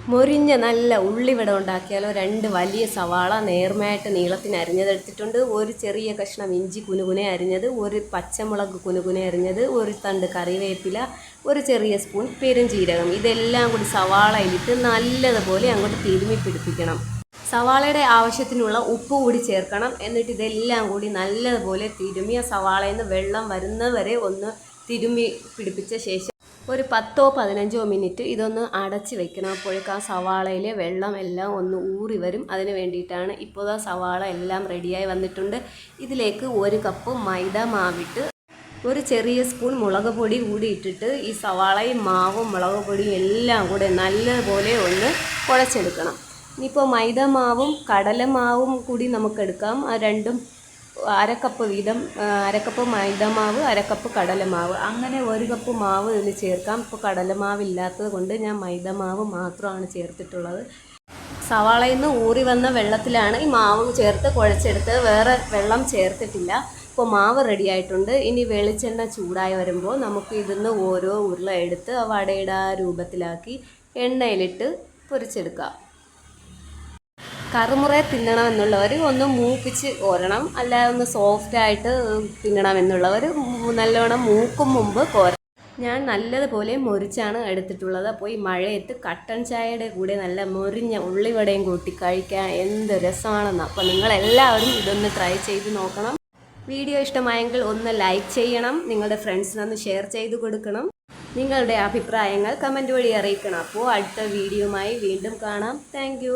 മൊരിഞ്ഞ നല്ല ഉള്ളിവട ഉണ്ടാക്കിയാലോ. 2 വലിയ സവാള നേർമയായിട്ട് നീളത്തിന് അരിഞ്ഞതെടുത്തിട്ടുണ്ട്. ഒരു ചെറിയ കഷ്ണം ഇഞ്ചി കുനുകുനെ അരിഞ്ഞത്, ഒരു പച്ചമുളക് കുനുകുനെ അരിഞ്ഞത്, ഒരു തണ്ട് കറിവേപ്പില, ഒരു ചെറിയ സ്പൂൺ പെരുംജീരകം. ഇതെല്ലാം കൂടി സവാളയിലിട്ട് നല്ലതുപോലെ അങ്ങോട്ട് തിരുമ്മി പിടിപ്പിക്കണം. സവാളയുടെ ആവശ്യത്തിനുള്ള ഉപ്പ് കൂടി ചേർക്കണം. എന്നിട്ട് ഇതെല്ലാം കൂടി നല്ലതുപോലെ തിരുമ്മിയ സവാളയിൽ നിന്ന് വെള്ളം വരുന്നവരെ ഒന്ന് തിരുമ്മി പിടിപ്പിച്ച ശേഷം ഒരു 10-15 മിനിറ്റ് ഇതൊന്ന് അടച്ച് വെക്കണം. അപ്പോഴേക്കും ആ സവാളയിലെ വെള്ളം എല്ലാം ഒന്ന് ഊറി വരും. അതിന് വേണ്ടിയിട്ടാണ്. ഇപ്പോൾ ആ സവാള എല്ലാം റെഡിയായി വന്നിട്ടുണ്ട്. ഇതിലേക്ക് 1 കപ്പ് മൈദ മാവിട്ട് ഒരു ചെറിയ സ്പൂൺ മുളക് പൊടി കൂടി ഇട്ടിട്ട് ഈ സവാളയും മാവും മുളക് പൊടിയും എല്ലാം കൂടെ നല്ലപോലെ ഒന്ന് കുഴച്ചെടുക്കണം. ഇനിയിപ്പോൾ മൈദ മാവും കടലമാവും കൂടി നമുക്കെടുക്കാം. ആ രണ്ടും അരക്കപ്പ് വീതം, അരക്കപ്പ് മൈദമാവ്, അരക്കപ്പ് കടലമാവ്, അങ്ങനെ 1 കപ്പ് മാവ് ഇതിൽ ചേർക്കാം. ഇപ്പോൾ കടലമാവില്ലാത്തത് കൊണ്ട് ഞാൻ മൈദമാവ് മാത്രമാണ് ചേർത്തിട്ടുള്ളത്. സവാളയിൽ നിന്ന് ഊറി വന്ന വെള്ളത്തിലാണ് ഈ മാവ് ചേർത്ത് കുഴച്ചെടുത്തത്, വേറെ വെള്ളം ചേർത്തിട്ടില്ല. ഇപ്പോൾ മാവ് റെഡി ആയിട്ടുണ്ട്. ഇനി വെളിച്ചെണ്ണ ചൂടായി വരുമ്പോൾ നമുക്ക് ഇതിന്ന് ഓരോ ഉരുള എടുത്ത് വടയുടെ രൂപത്തിലാക്കി എണ്ണയിലിട്ട് പൊരിച്ചെടുക്കാം. കറുമുറയെ തിന്നണമെന്നുള്ളവർ ഒന്ന് മൂപ്പിച്ച് കോരണം, അല്ല ഒന്ന് സോഫ്റ്റായിട്ട് തിന്നണമെന്നുള്ളവർ നല്ലവണ്ണം മൂക്കും മുമ്പ് കോരണം. ഞാൻ നല്ലതുപോലെ മൊരിച്ചാണ് എടുത്തിട്ടുള്ളത്. അപ്പോൾ ഈ മഴയത്ത് കട്ടൻ ചായയുടെ കൂടെ നല്ല മൊരിഞ്ഞ ഉള്ളിവടയും കൂട്ടി കഴിക്കാൻ എന്ത് രസമാണെന്ന്. അപ്പോൾ നിങ്ങളെല്ലാവരും ഇതൊന്ന് ട്രൈ ചെയ്ത് നോക്കണം. വീഡിയോ ഇഷ്ടമായെങ്കിൽ ഒന്ന് ലൈക്ക് ചെയ്യണം, നിങ്ങളുടെ ഫ്രണ്ട്സിനൊന്ന് ഷെയർ ചെയ്ത് കൊടുക്കണം. നിങ്ങളുടെ അഭിപ്രായങ്ങൾ കമൻറ്റ് വഴി അറിയിക്കണം. അപ്പോൾ അടുത്ത വീഡിയോയുമായി വീണ്ടും കാണാം. താങ്ക്